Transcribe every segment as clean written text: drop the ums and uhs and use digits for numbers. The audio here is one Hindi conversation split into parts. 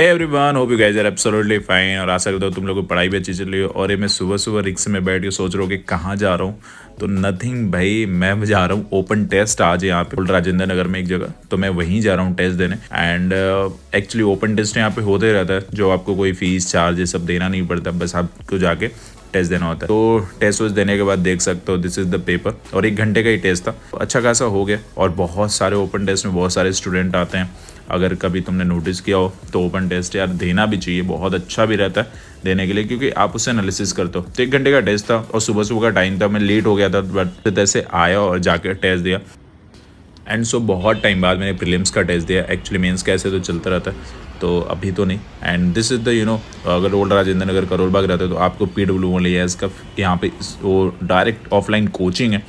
Hey everyone, hope you guys are absolutely fine. और आशा करता हूँ तुम लोगों को पढ़ाई भी अच्छी चल रही हो। और ये मैं सुबह सुबह रिक्शे में बैठ के सोच रहा हूँ कि कहाँ जा रहा हूँ। तो नथिंग भाई, मैं जा रहा हूँ ओपन टेस्ट आज यहाँ पे राजेंद्र नगर में एक जगह। तो मैं वहीं जा रहा हूँ टेस्ट देने। एंड एक्चुअली ओपन टेस्ट यहाँ पे होते रहता है, जो आपको कोई फीस चार्ज ये सब देना नहीं पड़ता, बस आपको जाके टेस्ट देना होता है। तो टेस्ट वेस्ट देने के बाद देख सकते हो दिस इज द पेपर। और 1 घंटे का ही टेस्ट था, अच्छा खासा हो गया। और बहुत सारे ओपन टेस्ट में बहुत सारे स्टूडेंट आते हैं। अगर कभी तुमने नोटिस किया हो तो ओपन टेस्ट यार देना भी चाहिए, बहुत अच्छा भी रहता है देने के लिए, क्योंकि आप उससे एनालिसिस करते हो। तो 1 घंटे का टेस्ट था और सुबह सुबह का टाइम था, मैं लेट हो गया था, बट तैसे आया और जाकर टेस्ट दिया। एंड सो बहुत टाइम बाद मैंने प्रीलिम्स का टेस्ट दिया। एक्चुअली मेंस का ऐसे तो चलता रहता है, तो अभी तो नहीं। एंड दिस इज़ द अगर ओल्ड राजेंद्र नगर करोल बाग रहते हो तो आपको PWI का यहाँ पे वो डायरेक्ट ऑफलाइन कोचिंग है।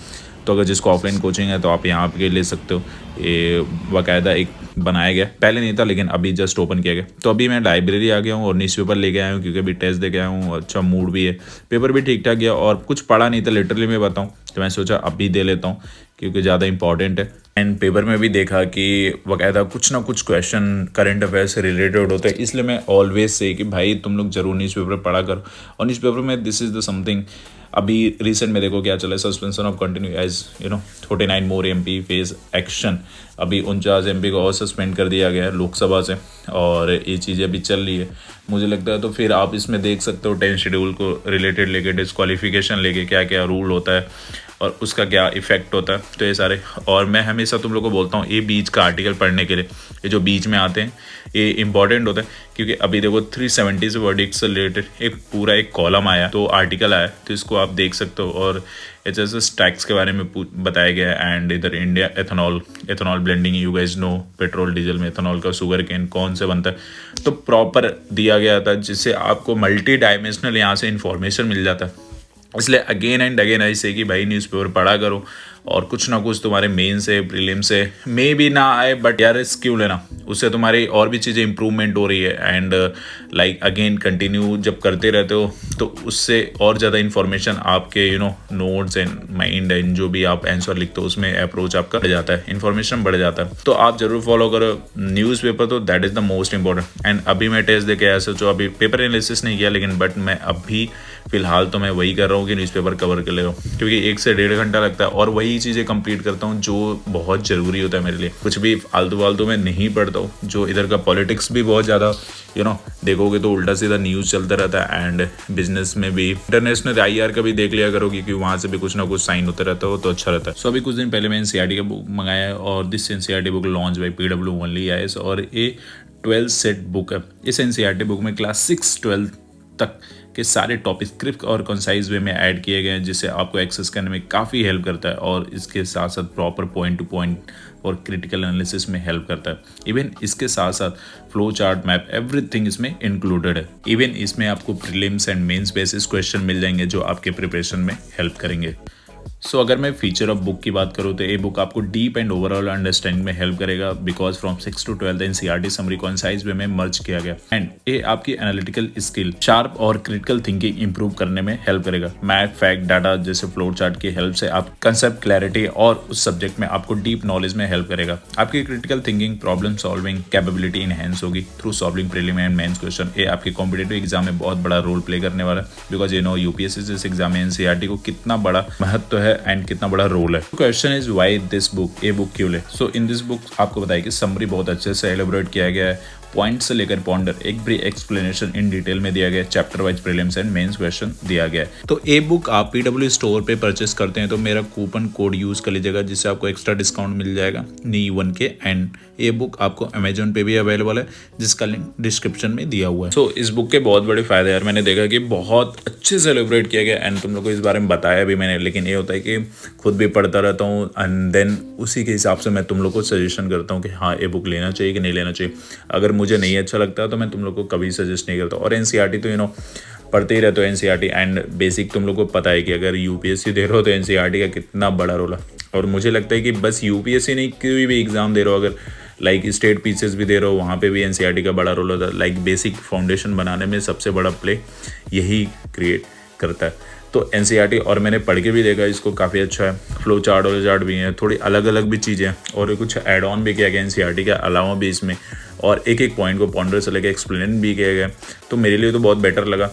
तो अगर जिसको ऑफलाइन कोचिंग है तो आप यहाँ पे ले सकते हो। ये बाकायदा एक बनाया गया, पहले नहीं था लेकिन अभी जस्ट ओपन किया गया। तो अभी मैं लाइब्रेरी आ गया हूँ और न्यूज़पेपर लेके आया हूँ, क्योंकि अभी टेस्ट दे के आया हूँ। अच्छा मूड भी है, पेपर भी ठीक ठाक गया और कुछ पढ़ा नहीं था लिटरली मैं बताऊँ। तो मैं सोचा अभी दे लेता हूँ क्योंकि ज़्यादा इंपॉर्टेंट है। एंड पेपर में भी देखा कि बाकायदा कुछ ना कुछ क्वेश्चन करंट अफेयर से रिलेटेड होते हैं, इसलिए मैं ऑलवेज से कि भाई तुम लोग जरूर न्यूज़पेपर पढ़ा करो। और न्यूज़पेपर में दिस इज़ द समथिंग। अभी रिसेंट में देखो क्या चला है, suspension of continue as 49 more MP face action. अभी 49 MP को और सस्पेंड कर दिया गया है लोकसभा से, और ये चीज़ें अभी चल रही है मुझे लगता है। तो फिर आप इसमें देख सकते हो 10 शेड्यूल को रिलेटेड लेके, डिस्क्वालिफिकेशन लेके क्या क्या रूल होता है और उसका क्या इफेक्ट होता है, तो ये सारे। और मैं हमेशा तुम लोग को बोलता हूँ ये बीच का आर्टिकल पढ़ने के लिए, ये जो बीच में आते हैं ये इंपॉर्टेंट होता है। क्योंकि अभी देखो 370 से वर्डिक्ट से रिलेटेड एक पूरा एक कॉलम आया, तो आर्टिकल आया, तो इसको आप देख सकते हो। और HSS टैक्स के बारे में बताया गया है। एंड इधर India ethanol blending, you guys know petrol diesel में एथेनॉल का शुगर केन कौन से बनता है, तो प्रॉपर दिया गया था, जिससे आपको मल्टी डायमेंशनल यहाँ से इंफॉर्मेशन मिल जाता है। इसलिए अगेन एंड अगेन ऐसे कि भाई न्यूज़पेपर पढ़ा करो, और कुछ ना कुछ तुम्हारे मेन से प्रीलिम से मे भी ना आए, बट यार रिस्क क्यों लेना, उससे तुम्हारी और भी चीज़ें इंप्रूवमेंट हो रही है। एंड लाइक अगेन कंटिन्यू जब करते रहते हो तो उससे और ज़्यादा इन्फॉर्मेशन आपके नोट्स एंड माइंड एंड जो भी आप आंसर लिखते हो उसमें अप्रोच आपका बढ़ जाता है, इन्फॉर्मेशन बढ़ जाता है। तो आप जरूर फॉलो करो न्यूज़पेपर, तो that is the most important. And अभी मैं टेस्ट दे के आया सोचो, अभी पेपर एनालिसिस नहीं किया, लेकिन बट मैं अभी फिलहाल तो मैं वही कर रहा हूँ कि न्यूज़पेपर कवर कर ले रहा हूँ, क्योंकि 1 से 1.5 घंटा लगता है और वही चीज़ें कंप्लीट करता हूँ जो बहुत ज़रूरी होता है मेरे लिए। कुछ भी फालतू फालतू में नहीं पढ़ता हूँ। जो इधर का पॉलिटिक्स भी बहुत ज़्यादा देखोगे तो उल्टा सीधा न्यूज़ चलता रहता है। एंड बिजनेस में भी इंटरनेशनल IR का भी देख लिया करो, क्योंकि वहाँ से भी कुछ ना कुछ साइन होता रहता हो तो अच्छा रहता है। सो अभी कुछ दिन पहले मैं NCERT का बुक मंगाया है, और this NCERT book launch by PWI, और ये 12 सेट बुक है। इस NCERT बुक में क्लास 6 12 तक के सारे टॉपिक क्रिप्ट और कंसाइज वे में ऐड किए गए हैं, जिससे आपको एक्सेस करने में काफ़ी हेल्प करता है। और इसके साथ साथ प्रॉपर पॉइंट टू पॉइंट और क्रिटिकल एनालिसिस में हेल्प करता है। इवन इसके साथ साथ फ्लो चार्ट, मैप, एवरीथिंग इसमें इंक्लूडेड है। इवन इसमें आपको prelims and mains basis question मिल जाएंगे, जो आपके प्रिपरेशन में हेल्प करेंगे। सो अगर मैं फीचर ऑफ बुक की बात करूँ तो ये बुक आपको डीप एंड ओवरऑल अंडरस्टैंडिंग में हेल्प करेगा, because from 6 to 12 NCERT summary concise way में मर्ज किया गया। एंड ये आपकी एनालिटिकल स्किल, शार्प और क्रिटिकल थिंकिंग इंप्रूव करने में हेल्प करेगा। मैथ, फैक्ट, डाटा जैसे फ्लो चार्ट की हेल्प से आप कंसेप्ट क्लैरिटी और उस सब्जेक्ट में आपको डीप नॉलेज में हेल्प करेगा। आपकी critical thinking, problem solving capability enhance होगी through solving prelim and mains question. ये आपके कॉम्पिटेटिव एग्जाम में बहुत बड़ा रोल प्ले करने वाला है, बिकॉज UPSC जैसे एग्जाम में NCERT को कितना बड़ा महत्व है एंड कितना बड़ा रोल है। Question is why this book, ये बुक क्यों ले। सो इन दिस बुक आपको बताया कि समरी बहुत अच्छे से एलेबोरेट किया गया है, पॉइंट से लेकर पॉन्डर एक भी एक्सप्लेनेशन इन डिटेल में दिया गया है, chapter wise prelims and mains question दिया गया है। तो ये बुक आप PW स्टोर पे परचेस करते हैं तो मेरा कूपन कोड यूज कर लीजिएगा, जिससे आपको एक्स्ट्रा डिस्काउंट मिल जाएगा NEE1 के। एंड ये बुक आपको अमेजोन पे भी अवेलेबल है, जिसका लिंक डिस्क्रिप्शन में दिया हुआ है। सो इस बुक के बहुत बड़े फायदे यार, मैंने देखा कि बहुत अच्छे से सेलिब्रेट किया गया। एंड तुम लोग को इस बारे में बताया भी मैंने, लेकिन ये होता है कि खुद भी पढ़ता रहता हूँ एंड देन उसी के हिसाब से मैं तुम लोग को सजेशन करता हूँ कि हाँ ये बुक लेना चाहिए कि नहीं लेना चाहिए। अगर मुझे नहीं अच्छा लगता तो मैं तुम लोग को कभी सजेस्ट नहीं करता। और NCERT तो पढ़ते ही रहते हो NCERT। एंड बेसिक तुम लोग को पता है कि अगर UPSC दे रहे हो तो NCERT का कितना बड़ा रोल है। और मुझे लगता है कि बस UPSC नहीं, कोई भी एग्ज़ाम दे रहे हो, अगर लाइक स्टेट पीसेस भी दे रहे हो, वहाँ पे भी NCERT का बड़ा रोल होता है। लाइक बेसिक फाउंडेशन बनाने में सबसे बड़ा प्ले यही क्रिएट करता है। तो एनसीईआरटी और मैंने पढ़ के भी देखा, इसको काफ़ी अच्छा है। फ्लो चार्ट भी हैं, थोड़ी अलग अलग भी चीज़ें हैं और कुछ ऐड ऑन भी किया गया एनसीईआरटी के अलावा भी इसमें, और एक एक पॉइंट को पॉन्डर से लेकर एक्सप्लेन भी किया गया। तो मेरे लिए तो बहुत बेटर लगा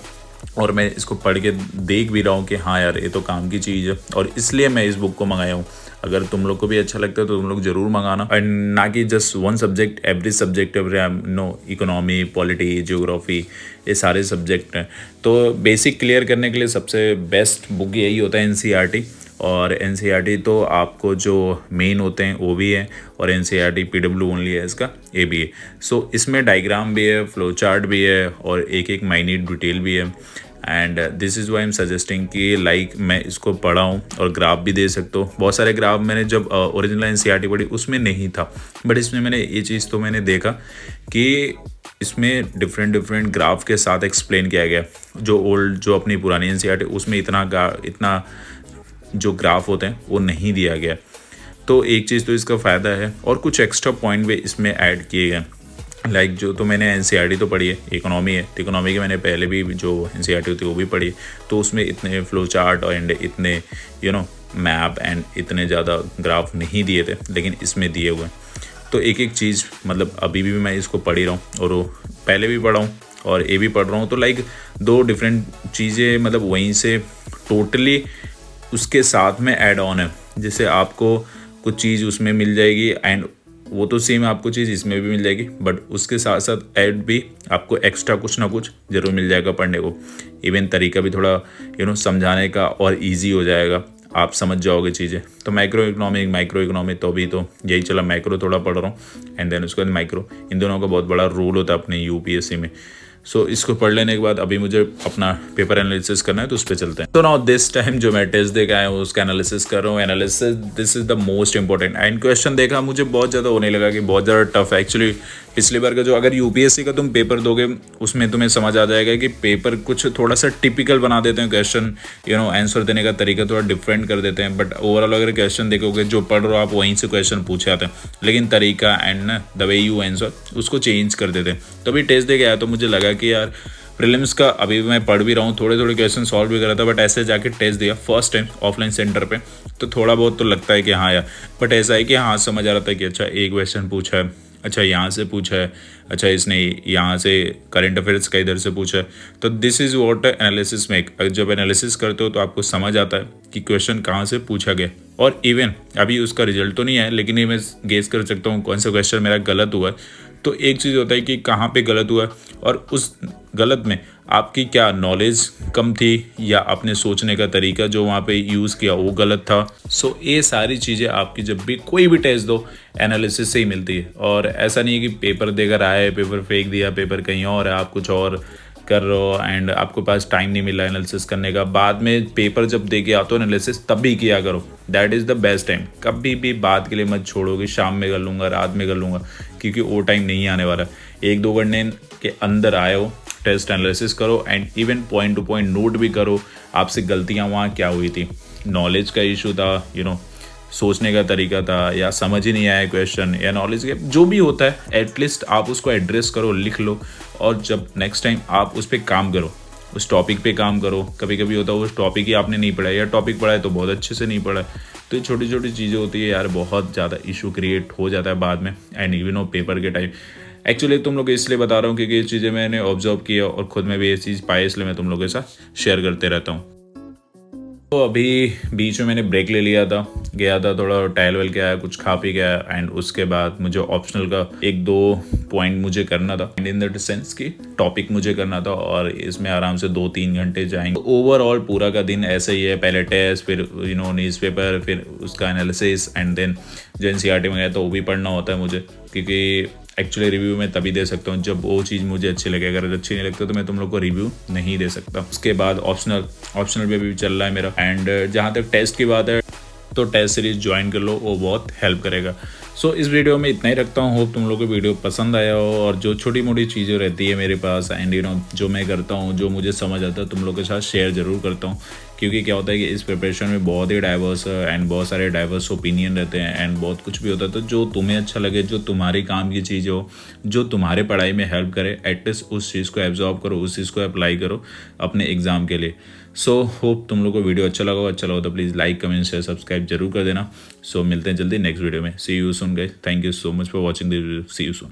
और मैं इसको पढ़ के देख भी रहा हूँ कि हाँ यार ये तो काम की चीज़ है, और इसलिए मैं इस बुक को मंगाया हूँ। अगर तुम लोग को भी अच्छा लगता है तो तुम लोग ज़रूर मंगाना, एंड ना कि just one subject, every subject, no, economy, polity, geography, ये सारे सब्जेक्ट हैं। तो बेसिक क्लियर करने के लिए सबसे बेस्ट बुक यही होता है एनसीईआरटी। और एनसीईआरटी तो आपको जो मेन होते हैं वो भी है, और एनसीईआरटी पीडब्ल्यू ओनली है, इसका ए भी है। सो इसमें डायग्राम भी है, फ्लो चार्ट भी है, और एक एक माइन्यूट डिटेल भी है। And this is why am suggesting कि लाइक मैं इसको पढ़ा हूँ और ग्राफ भी दे सकता हूँ। बहुत सारे ग्राफ मैंने जब ओरिजिनल एनसीईआरटी पढ़ी उसमें नहीं था, बट इसमें मैंने ये चीज़ तो मैंने देखा कि इसमें डिफरेंट ग्राफ के साथ एक्सप्लेन किया गया। जो अपनी पुरानी एनसीईआरटी उसमें इतना जो ग्राफ होते हैं वो नहीं दिया गया। तो एक चीज़ तो इसका फ़ायदा है, और कुछ एक्स्ट्रा पॉइंट भी इसमें ऐड किए गए। लाइक जो तो मैंने एनसीईआरटी तो पढ़ी है, इकोनॉमी है, तो इकोनॉमी के मैंने पहले भी जो एनसीईआरटी होती है वो भी पढ़ी है। तो उसमें इतने फ्लो चार्ट एंड इतने मैप एंड इतने ज़्यादा ग्राफ नहीं दिए थे, लेकिन इसमें दिए हुए हैं। तो एक एक चीज़ मतलब अभी भी मैं इसको पढ़ ही रहा हूँ, और वो पहले भी पढ़ा हूँ और ये भी पढ़ रहा हूँ। तो लाइक दो डिफरेंट चीज़ें मतलब वहीं से टोटली उसके साथ में ऐड ऑन है। जैसे आपको कुछ चीज़ उसमें मिल जाएगी एंड वो तो सेम आपको चीज़ इसमें भी मिल जाएगी, बट उसके साथ साथ ऐड भी आपको एक्स्ट्रा कुछ ना कुछ ज़रूर मिल जाएगा पढ़ने को। इवन तरीका भी थोड़ा समझाने का और इजी हो जाएगा, आप समझ जाओगे चीज़ें। तो माइक्रो इकोनॉमी तो अभी तो यही चला, माइक्रो थोड़ा पढ़ रहा हूँ एंड देन उसके बाद माइक्रो। इन दोनों का बहुत बड़ा रोल होता है अपने यूपीएससी में। सो इसको पढ़ लेने के बाद अभी मुझे अपना पेपर एनालिसिस करना है, तो उस पर चलते हैं। तो नाउ दिस टाइम जो मैं टेस्ट देखा है उसका एनालिसिस कर रहा हूँ। Analysis this is the most important. And question देखा मुझे बहुत ज़्यादा होने लगा कि बहुत ज़्यादा टफ है एक्चुअली। पिछली बार का जो अगर यूपीएससी का तुम पेपर दोगे उसमें तुम्हें समझ आ जाएगा कि पेपर कुछ थोड़ा सा टिपिकल बना देते हैं क्वेश्चन, आंसर देने का तरीका थोड़ा डिफरेंट कर देते हैं। बट ओवरऑल अगर क्वेश्चन देखोगे जो पढ़ रहे हो आप वहीं से क्वेश्चन पूछे आते हैं, लेकिन तरीका and the way you answer उसको चेंज कर देते हैं। तो अभी टेस्ट दे के आया तो मुझे लगा कि यार प्रीलिम्स का अभी मैं पढ़ भी रहा हूँ, थोड़े क्वेश्चन सॉल्व भी कर रहा था, बट ऐसे जाके टेस्ट दिया फर्स्ट टाइम ऑफलाइन सेंटर पे, तो थोड़ा बहुत तो लगता है कि हाँ यार, बट ऐसा है कि हाँ समझ आ रहा था कि अच्छा एक क्वेश्चन पूछा है, अच्छा यहाँ से पूछा है, अच्छा इसने यहाँ से करंट अफेयर्स का इधर से पूछा है। तो this is what analysis make. जब एनालिसिस करते हो तो आपको समझ आता है कि क्वेश्चन कहाँ से पूछा गया, और इवन अभी उसका रिजल्ट तो नहीं है लेकिन ये मैं गेस कर सकता हूँ कौन सा क्वेश्चन मेरा गलत हुआ है। तो एक चीज़ होता है कि कहाँ पे गलत हुआ है, और उस गलत में आपकी क्या नॉलेज कम थी या आपने सोचने का तरीका जो वहाँ पे यूज़ किया वो गलत था। सो ये सारी चीज़ें आपकी जब भी कोई भी टेस्ट दो एनालिसिस से ही मिलती है। और ऐसा नहीं है कि पेपर देकर आए, पेपर फेंक दिया, पेपर कहीं और है, आप कुछ और कर रहे हो एंड आपको पास टाइम नहीं मिला एनालिसिस करने का। बाद में पेपर जब दे के आते हो एनालिसिस तब भी किया करो, that is the best time. कभी भी बात के लिए मत छोड़ो कि शाम में कर लूँगा, रात में कर लूँगा, क्योंकि वो टाइम नहीं आने वाला। 1-2 घंटे के अंदर आए हो, टेस्ट एनालिसिस करो and even point to point note भी करो आपसे गलतियाँ वहाँ क्या हुई थी, नॉलेज का इशू था, सोचने का तरीका था, या समझ ही नहीं आया क्वेश्चन, या नॉलेज गैप, जो भी होता है एटलीस्ट आप उसको एड्रेस करो, लिख लो, और जब नेक्स्ट टाइम आप उस पर काम करो, उस टॉपिक पे काम करो। कभी कभी होता है उस टॉपिक ही आपने नहीं पढ़ा, या टॉपिक पढ़ा है तो बहुत अच्छे से नहीं पढ़ा है। तो ये छोटी छोटी चीज़ें होती है यार, बहुत ज़्यादा इशू क्रिएट हो जाता है बाद में एंड इवन पेपर के टाइम। एक्चुअली तुम लोग को इसलिए बता रहा हूँ क्योंकि ये चीज़ें मैंने ऑब्जर्व की और खुद में भी ये चीज़ पाई, इसलिए मैं तुम लोगों के साथ शेयर करते रहता हूँ। तो अभी बीच में मैंने ब्रेक ले लिया था, गया था थोड़ा टहल वहल के आया, कुछ खा पी गया, एंड उसके बाद मुझे ऑप्शनल का 1-2 पॉइंट मुझे करना था, इन द सेंस की टॉपिक मुझे करना था, और इसमें आराम से 2-3 घंटे जाएंगे। ओवरऑल पूरा का दिन ऐसे ही है, पहले टेस्ट, फिर न्यूज़ पेपर, फिर उसका एनालिसिस, एंड देन जो एनसीईआरटी में गया तो वो भी पढ़ना होता है मुझे, क्योंकि एक्चुअली रिव्यू मैं तभी दे सकता हूँ जब वो चीज़ मुझे अच्छी लगे। अगर अच्छी नहीं लगती तो मैं तुम लोग को रिव्यू नहीं दे सकता। उसके बाद ऑप्शनल पे भी चल रहा है मेरा। एंड जहाँ तक टेस्ट की बात है तो टेस्ट सीरीज ज्वाइन कर लो, वो बहुत हेल्प करेगा। सो इस वीडियो में इतना ही रखता हूँ। होप तुम लोग को वीडियो पसंद आया हो, और जो छोटी मोटी चीज़ें रहती है मेरे पास एंड जो मैं करता हूँ, जो मुझे समझ आता है तुम लोग के साथ शेयर ज़रूर करता हूँ, क्योंकि क्या होता है कि इस प्रिपरेशन में बहुत ही डाइवर्स एंड बहुत सारे डाइवर्स ओपिनियन रहते हैं एंड बहुत कुछ भी होता है। तो जो तुम्हें अच्छा लगे, जो तुम्हारे काम की चीज़ हो, जो तुम्हारे पढ़ाई में हेल्प करे, एटलीस्ट उस चीज़ को एब्जॉर्ब करो, उस चीज़ को अप्लाई करो अपने एग्ज़ाम के लिए। सो होप तुम लोग को वीडियो अच्छा लगा तो please like comment share subscribe जरूर कर देना। सो मिलते हैं जल्दी नेक्स्ट वीडियो में। See you soon guys, thank you so much for watching this video, see you soon.